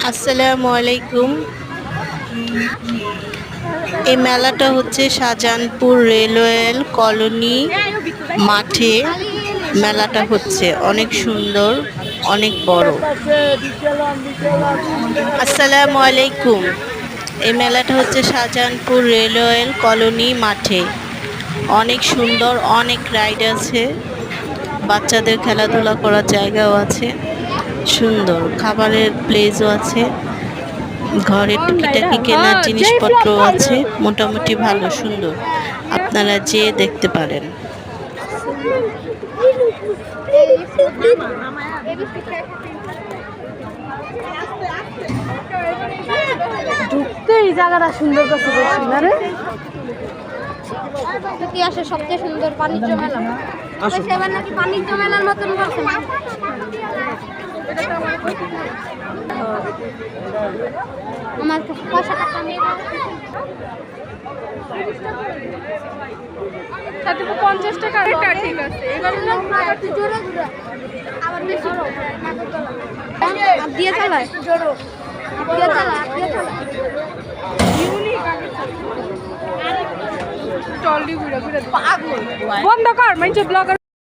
আসসালামু আলাইকুম। এই মেলাটা হচ্ছে শাহজাহানপুর রেলওয়ে কলোনি মাঠে মেলাটা হচ্ছে। অনেক সুন্দর, অনেক বড়। আসসালামু আলাইকুম। এই মেলাটা হচ্ছে শাহজাহানপুর রেলওয়ে কলোনি মাঠে। অনেক সুন্দর, অনেক রাইড আছে, বাচ্চাদের খেলাধুলা করার জায়গাও আছে, সুন্দর খাবারের প্লেসও আছে, ঘরের টুকিটাকি কেনার জিনিসপত্রও আছে। মোটামুটি ভালো, সুন্দর। আপনারা যেয়ে দেখতে পারেন। ঢুকতে এই জায়গাটা সুন্দর করছে না রে। ইতিহাসের সবচেয়ে সুন্দর বাণিজ্য মেলা। সেবার নাকি বাণিজ্য মেলার মতন করছে না। আমার 500 টাকা নিয়ে 50 টাকা ঠিক আছে। এবার আবার বেশি দিয়ে চালায় জোরো দিয়ে চালায় বন্ধ কর, মানুষ ব্লগার